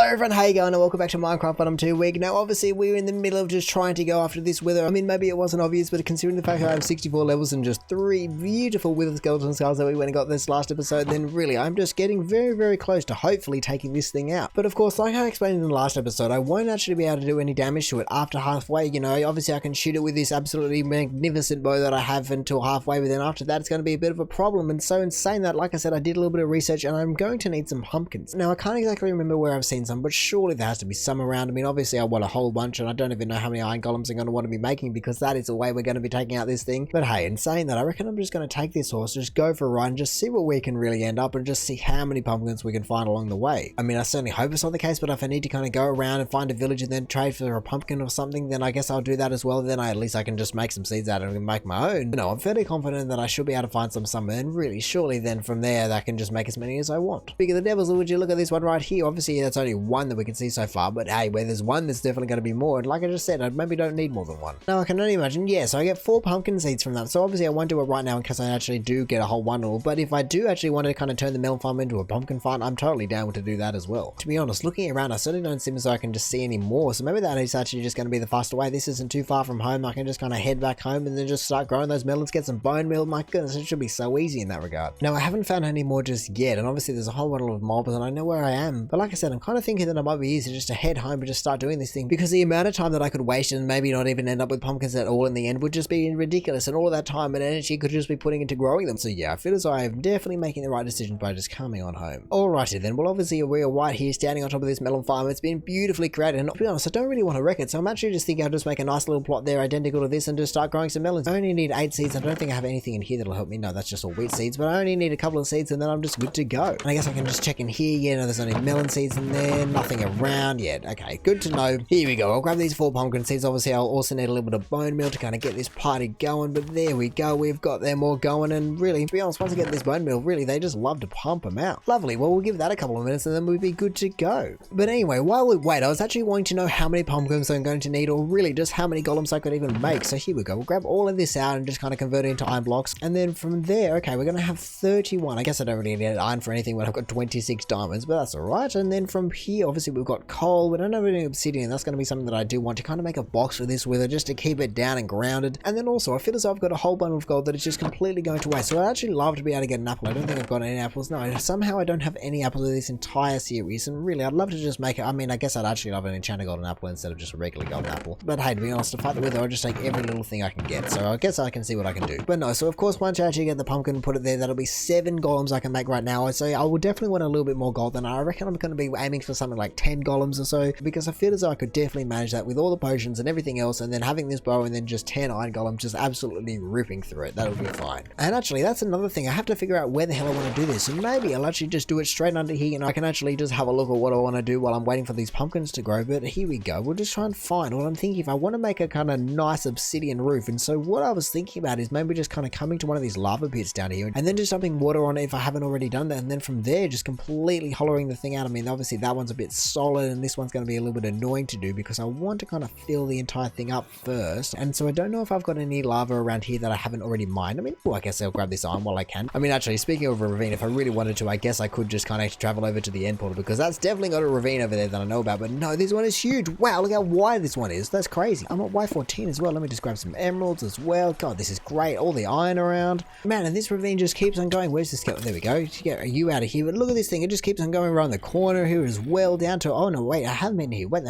everyone, how you going and welcome back to Minecraft, but I'm 2 weak. Now obviously we were in the middle of just trying to go after this wither. I mean, maybe it wasn't obvious, but considering the fact that I have 64 levels and just 3 beautiful wither skeleton skulls that we went and got this last episode, then really I'm just getting very close to hopefully taking this thing out. But of course, like I explained in the last episode, I won't actually be able to do any damage to it after halfway. You know, obviously I can shoot it with this absolutely magnificent bow that I have until halfway, but then after that it's going to be a bit of a problem. And so in saying that, like I said, I did a little bit of research and I'm going to need some pumpkins. Now I can't exactly remember where I've seen some, but surely there has to be some around. I mean, obviously I want a whole bunch and I don't even know how many iron golems I'm going to want to be making, because that is the way we're going to be taking out this thing. But hey, in saying that, I reckon I'm just going to take this horse, just go for a ride and just see where we can really end up and just see how many pumpkins we can find along the way. I mean, I certainly hope it's not the case, but if I need to kind of go around and find a village and then trade for a pumpkin or something, then I guess I'll do that as well. Then at least I can just make some seeds out of it and make my own. No, I'm fairly confident that I should be able to find some somewhere, and really surely then from there I can just make as many as I want. Speaking of the devils, would you look at this one right here? Obviously that's only one that we can see so far, but hey, where there's one, there's definitely going to be more. And like I just said, I maybe don't need more than one. Now I can only imagine, yeah, so I get 4 pumpkin seeds from that. So obviously I won't do it right now in case I actually do get a whole bundle, but if I do actually want to kind of turn the melon farm into a pumpkin farm, I'm totally down to do that as well. To be honest, looking around, I certainly don't seem as though I can just see any more, so maybe that is actually just going to be the faster way. This isn't too far from home. I can just kind of head back home and then just start growing those melons, get some bone meal. My goodness, it should be so easy in that regard. Now I haven't found any more just yet, and obviously there's a whole bundle of mobs and I know where I am, but like I said, I'm kind of thinking that it might be easier just to head home and just start doing this thing, because the amount of time that I could waste and maybe not even end up with pumpkins at all in the end would just be ridiculous, and all of that time and energy could just be putting into growing them. So yeah, I feel as though I am definitely making the right decision by just coming on home. Alrighty then, well obviously we are right here standing on top of this melon farm. It's been beautifully created, and to be honest, I don't really want to wreck it, so I'm actually just thinking I'll just make a nice little plot there identical to this and just start growing some melons. I only need 8 seeds. I don't think I have anything in here that'll help me. No, that's just all wheat seeds, but I only need a couple of seeds and then I'm just good to go. And I guess I can just check in here. Yeah, no, there's only melon seeds in there, nothing around yet. Okay, good to know. Here we go. I'll grab these 4 pumpkin seeds. Obviously I'll also need a little bit of bone meal to kind of get this party going, but there we go. We've got them all going, and really, to be honest, once I get this bone meal, really, they just love to pump them out. Lovely. Well, we'll give that a couple of minutes and then we'll be good to go. But anyway, while we wait, I was actually wanting to know how many pumpkins I'm going to need, or really just how many golems I could even make. So here we go. We'll grab all of this out and just kind of convert it into iron blocks. And then from there, okay, we're going to have 31. I guess I don't really need iron for anything when I've got 26 diamonds, but that's all right. And then from here, obviously we've got coal. We don't have any obsidian. That's going to be something that I do want to kind of make a box for this with it, just to keep it down and grounded. And then also I feel as though I've got a whole bundle of gold that is just completely going to waste. So I'd actually love to be able to get an apple. I don't think I've got any apples. No, somehow I don't have any apples in this entire series, and really I'd love to just make it. I mean, I guess I'd actually love an enchanted golden apple instead of just a regular golden apple, but hey, to be honest, to fight the wither, I'll just take every little thing I can get. So I guess I can see what I can do. But no, so of course once I actually get the pumpkin and put it there, that'll be 7 golems I can make right now. So I will definitely want a little bit more gold, and I reckon I'm going to be aiming for something like 10 golems or so, because I feel as though I could definitely manage that with all the potions and everything else, and then having this bow and then just 10 iron golems just absolutely ripping through it. That'll be fine. And actually that's another thing, I have to figure out where the hell I want to do this, and maybe I'll actually just do it straight under here, and I can actually just have a look at what I want to do while I'm waiting for these pumpkins to grow. But here we go, we'll just try and find what I'm thinking. If I want to make a kind of nice obsidian roof, and so what I was thinking about is maybe just kind of coming to one of these lava pits down here and then just dumping water on it if I haven't already done that, and then from there just completely hollowing the thing out. I mean, obviously that one's a bit solid and this one's going to be a little bit annoying to do because I want to kind of fill the entire thing up first, and so I don't know if I've got any lava around here that I haven't already mined. I mean, I guess I'll grab this iron while I can. I mean, actually, speaking of a ravine, if I really wanted to, I guess I could just kind of travel over to the end portal, because that's definitely got a ravine over there that I know about. But no, this one is huge. Wow, look how wide this one is. That's crazy. I'm at Y14 as well. Let me just grab some emeralds as well. God, this is great. All the iron around. Man, and this ravine just keeps on going. Where's the skeleton? There we go. Get you out of here. But look at this thing. It just keeps on going around the corner here as well, down to, oh no, wait, I haven't been here. Wait,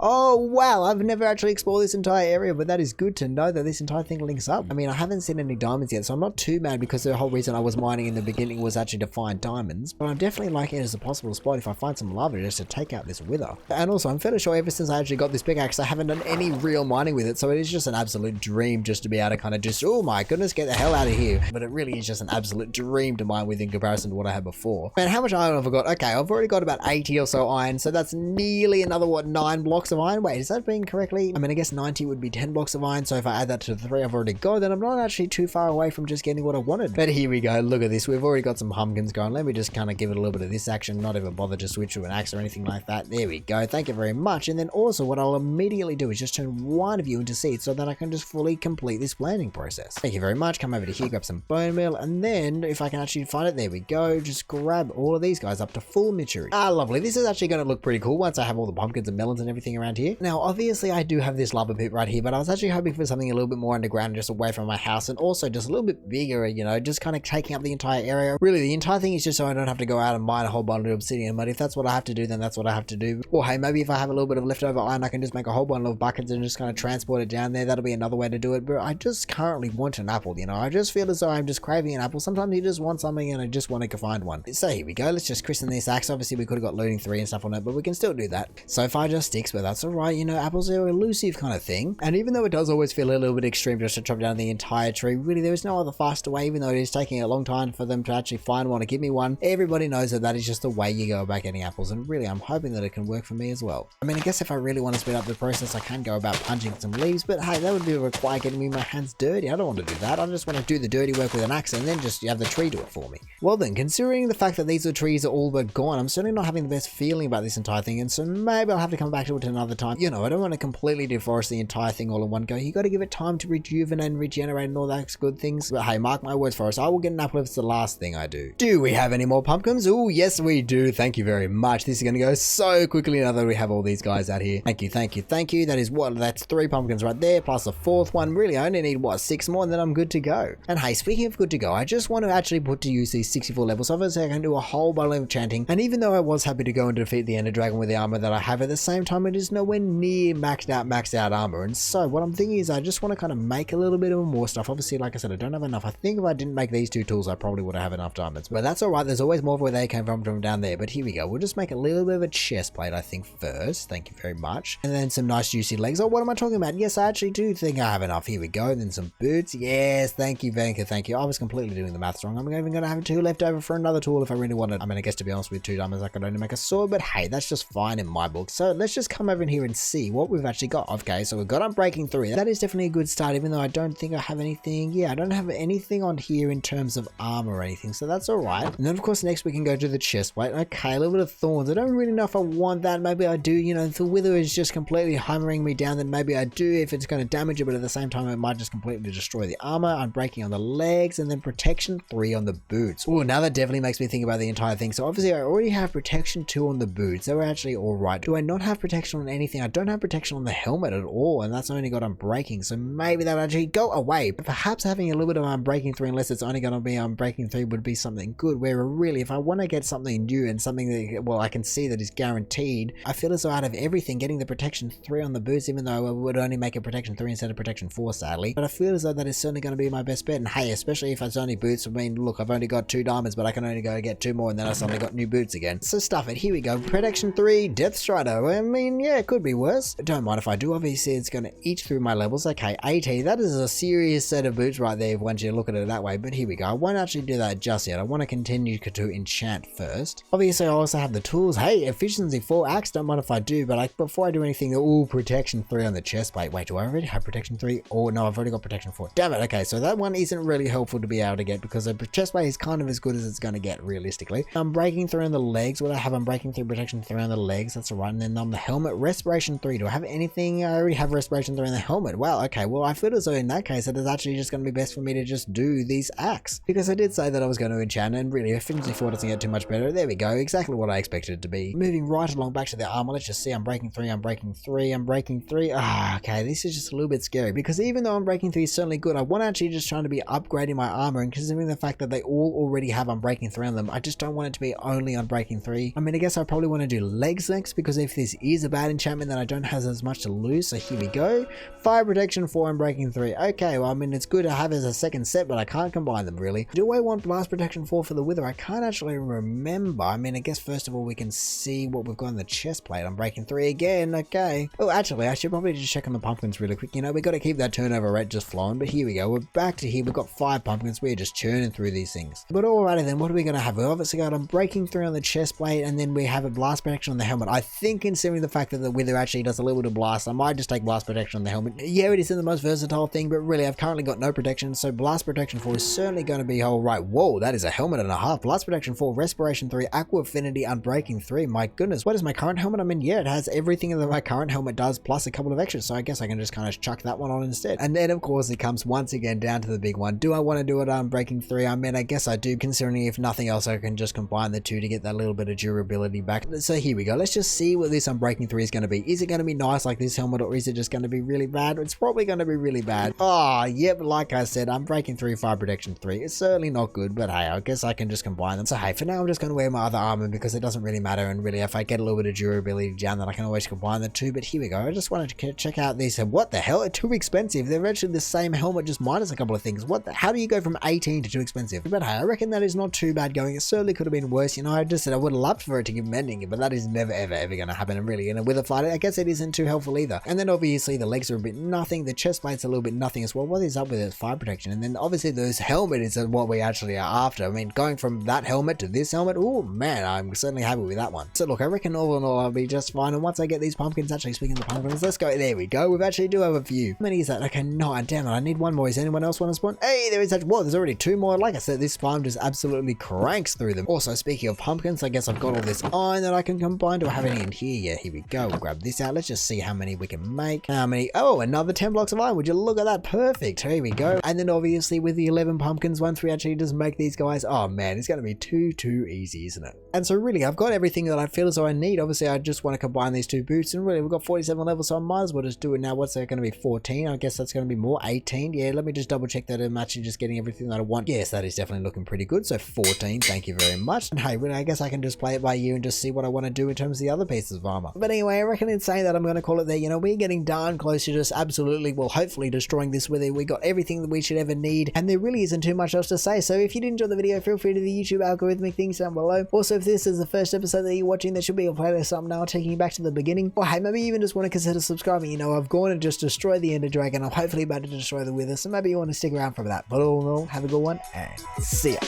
oh wow, I've never actually explored this entire area, but that is good to know that this entire thing links up. I mean, I haven't seen any diamonds yet, so I'm not too mad, because the whole reason I was mining in the beginning was actually to find diamonds, but I'm definitely liking it as a possible spot if I find some lava just to take out this wither. And also, I'm fairly sure ever since I actually got this pickaxe, I haven't done any real mining with it, so it is just an absolute dream just to be able to kind of just, oh my goodness, get the hell out of here. But it really is just an absolute dream to mine with in comparison to what I had before. Man, how much iron have I got? Okay, I've already got about 80 or so iron, so that's nearly another, what, 9 blocks of iron? Wait, is that being correctly? I mean, I guess 90 would be 10 blocks of iron, so if I add that to the 3 I've already got, then I'm not actually too far away from just getting what I wanted. But here we go, look at this, we've already got some pumpkins going. Let me just kind of give it a little bit of this action, not even bother to switch to an axe or anything like that. There we go, thank you very much. And then also what I'll immediately do is just turn one of you into seeds so that I can just fully complete this planting process. Thank you very much. Come over to here, grab some bone meal, and then if I can actually find it, there we go, just grab all of these guys up to full maturity. Ah, lovely. This is actually going to look pretty cool once I have all the pumpkins and melons and everything around here. Now, obviously, I do have this lava pit right here, but I was actually hoping for something a little bit more underground, just away from my house, and also just a little bit bigger, you know, just kind of taking up the entire area. Really, the entire thing is just so I don't have to go out and mine a whole bundle of obsidian, but if that's what I have to do, then that's what I have to do. Or hey, maybe if I have a little bit of leftover iron, I can just make a whole bundle of buckets and just kind of transport it down there. That'll be another way to do it, but I just currently want an apple, you know. I just feel as though I'm just craving an apple. Sometimes you just want something and I just want to find one. So here we go. Let's just christen this axe. Obviously, we could have got looting 3 and stuff on it, but we can still do that. So far just sticks, but that's alright. You know, apples are elusive kind of thing. And even though it does always feel a little bit extreme just to chop down the entire tree, really there is no other faster way, even though it is taking a long time for them to actually find one or give me one. Everybody knows that that is just the way you go about getting apples, and really I'm hoping that it can work for me as well. I mean, I guess if I really want to speed up the process, I can go about punching some leaves, but hey, that would require getting me my hands dirty. I don't want to do that. I just want to do the dirty work with an axe and then just have the tree do it for me. Well then, considering the fact that these trees are all but gone, I'm certainly not having the best feeling about this entire thing, and so maybe I'll have to come back to it another time. You know, I don't want to completely deforest the entire thing all in one go. You got to give it time to rejuvenate and regenerate and all those good things. But hey, mark my words, Forrest, I will get an apple if it's the last thing I do. Do we have any more pumpkins? Oh, yes we do. Thank you very much. This is going to go so quickly now that we have all these guys out here. Thank you, thank you, thank you. That is what? That's 3 pumpkins right there, plus a 4th one. Really, I only need, what, 6 more, and then I'm good to go. And hey, speaking of good to go, I just want to actually put to use these 64 levels. Obviously, I can do a whole bunch of chanting, and even though I was happy to go and defeat the Ender Dragon with the armor that I have, at the same time, it is nowhere near maxed out armor. And so what I'm thinking is I just want to kind of make a little bit of more stuff. Obviously, like I said, I don't have enough. I think if I didn't make these 2 tools, I probably would have enough diamonds. But that's alright. There's always more of where they came from down there. But here we go. We'll just make a little bit of a chest plate, I think, first. Thank you very much. And then some nice juicy legs. Oh, what am I talking about? Yes, I actually do think I have enough. Here we go. And then some boots. Yes, thank you, Vanka. Thank you. I was completely doing the maths wrong. I'm even going to have 2 left over for another tool if I really wanted. I mean, I guess to be honest, with 2 diamonds, I could only make a sword. But hey, that's just fine in my book. So let's just come over in here and see what we've actually got. Okay, so we've got Unbreaking 3. That is definitely a good start, even though I don't think I have anything. Yeah, I don't have anything on here in terms of armor or anything, so that's alright. And then of course next we can go to the chest plate. Okay, a little bit of thorns. I don't really know if I want that. Maybe I do. You know, if the wither is just completely hammering me down, then maybe I do if it's going to damage it, but at the same time it might just completely destroy the armor. Unbreaking on the legs, and then protection 3 on the boots. Oh, now that definitely makes me think about the entire thing. So obviously I already have protection 2 on the boots. They were actually alright. Do I not have protection on anything? I don't have protection on the helmet at all, and that's only got Unbreaking, so maybe that would actually go away. But perhaps having a little bit of Unbreaking 3, unless it's only going to be Unbreaking 3, would be something good, where really if I want to get something new and something that, well, I can see that is guaranteed, I feel as though out of everything, getting the protection 3 on the boots, even though I would only make a protection 3 instead of protection 4, sadly, but I feel as though that is certainly going to be my best bet. And hey, especially if it's only boots, I mean, look, I've only got 2 diamonds, but I can only go get 2 more, and then I suddenly got new boots again. So stuff it. Here we go. Protection 3, Death Strider. I mean, yeah, it could be worse. Don't mind if I do. Obviously, it's going to eat through my levels. Okay, 80. That is a serious set of boots right there once you look at it that way. But here we go. I won't actually do that just yet. I want to continue to enchant first. Obviously, I also have the tools. Hey, efficiency 4 axe. Don't mind if I do. But before I do anything, oh, protection 3 on the chest plate. Wait, do I already have protection 3? Oh, no, I've already got protection 4. Damn it. Okay, so that one isn't really helpful to be able to get, because the chest plate is kind of as good as it's going to get realistically. I'm breaking 3 on the legs. What I have, I'm breaking 3, protection 3 on the legs. That's alright. And then on the helmet, respiration 3. Do I have anything? I already have respiration 3 on the helmet. Wow, okay. Well, I feel as though in that case, it is actually just going to be best for me to just do these axe, because I did say that I was going to enchant, and really, efficiency 4 doesn't get too much better. There we go. Exactly what I expected it to be. Moving right along back to the armor. Let's just see. I'm breaking 3. I'm breaking 3. I'm breaking 3. Ah, okay. This is just a little bit scary, because even though I'm breaking 3 is certainly good, I want to actually just trying to be upgrading my armor, and considering the fact that they all already have Unbreaking 3 on them, I just don't want it to be only Unbreaking 3. I mean, I guess I probably want to do legs next, because if this is a bad enchantment, then I don't have as much to lose. So here we go. Fire protection 4 Unbreaking 3. Okay, well, I mean, it's good to have as a second set, but I can't combine them really. Do I want blast protection 4 for the wither? I can't actually remember. I mean, I guess first of all, we can see what we've got on the chest plate. Unbreaking 3 again. Okay. Oh, actually, I should probably just check on the pumpkins really quick. You know, we got to keep that turnover rate just flowing, but here we go. We're back to here. We've got 5 pumpkins. We're just churning through these things. But alrighty then, what are we going to have? We've obviously got Unbreaking 3 on the chest plate, and then we have a blast protection on the helmet. I think considering the fact that the wither actually does a little bit of blast, I might just take blast protection on the helmet. Yeah, it isn't the most versatile thing, but really I've currently got no protection, so blast protection 4 is certainly going to be alright. Whoa, that is a helmet and a half. Blast protection 4, respiration 3, aqua affinity, Unbreaking 3. My goodness, what is my current helmet? I mean, yeah, it has everything that my current helmet does, plus a couple of extras, so I guess I can just kind of chuck that one on instead. And then of course it comes once again down to the big one. Do I want to do it Unbreaking 3? I mean, I guess I do, considering if nothing else I can just combine the two to get that little bit of durability. quality back. So here we go. Let's just see what this Unbreaking 3 is going to be. Is it going to be nice like this helmet, or is it just going to be really bad? It's probably going to be really bad. Oh, yep, like I said, Unbreaking 3, Fire Protection 3. It's certainly not good, but hey, I guess I can just combine them. So hey, for now I'm just going to wear my other armor because it doesn't really matter, and really if I get a little bit of durability down, then I can always combine the two. But here we go. I just wanted to check out these. What the hell? They're too expensive. They're actually the same helmet, just minus a couple of things. How do you go from 18 to too expensive? But hey, I reckon that is not too bad going. It certainly could have been worse. You know, I just said I would have loved for it to give mending, but that is never ever going to happen. And really in a wither fight, I guess it isn't too helpful either. And then obviously the legs are a bit nothing. The chest plate's a little bit nothing as well. What is up with it? Fire protection. And then obviously those helmet is what we actually are after. I mean, going from that helmet to this helmet, oh man, I'm certainly happy with that one. So look, I reckon all in all I'll be just fine. And once I get these pumpkins, actually speaking of the pumpkins, let's go. There we go. We actually do have a few. How many is that? Okay, no, damn it. I need one more. Is anyone else want to spawn? Hey, there is whoa, there's already two more. Like I said, this farm just absolutely cranks through them. Also, speaking of pumpkins, I guess I've got all this iron that I can combine. Do I have any in here? Yeah, here we go. We'll grab this out. Let's just see how many we can make. How many? Oh, another 10 blocks of iron. Would you look at that? Perfect. Here we go. And then obviously with the 11 pumpkins, once we actually just make these guys, oh man, it's going to be too easy, isn't it? And so really, I've got everything that I feel as though I need. Obviously, I just want to combine these two boots, and really, we've got 47 levels, so I might as well just do it now. What's that going to be? 14? I guess that's going to be more. 18? Yeah, let me just double check that I'm actually just getting everything that I want. Yes, that is definitely looking pretty good. So 14, thank you very much. And hey, really, I guess I can just play it by ear and just see what I want to do in terms of the other pieces of armor. But anyway, I reckon in saying that, I'm going to call it there. You know, we're getting darn close to just absolutely, well, hopefully destroying this wither. We got everything that we should ever need, and there really isn't too much else to say. So if you did enjoy the video, feel free to the YouTube algorithmic things down below. Also, if this is the first episode that you're watching, there should be a playlist up now taking you back to the beginning. Or hey, maybe you even just want to consider subscribing. You know, I've gone and just destroyed the Ender Dragon. I'm hopefully about to destroy the wither, so maybe you want to stick around for that. But all in all, have a good one, and see ya.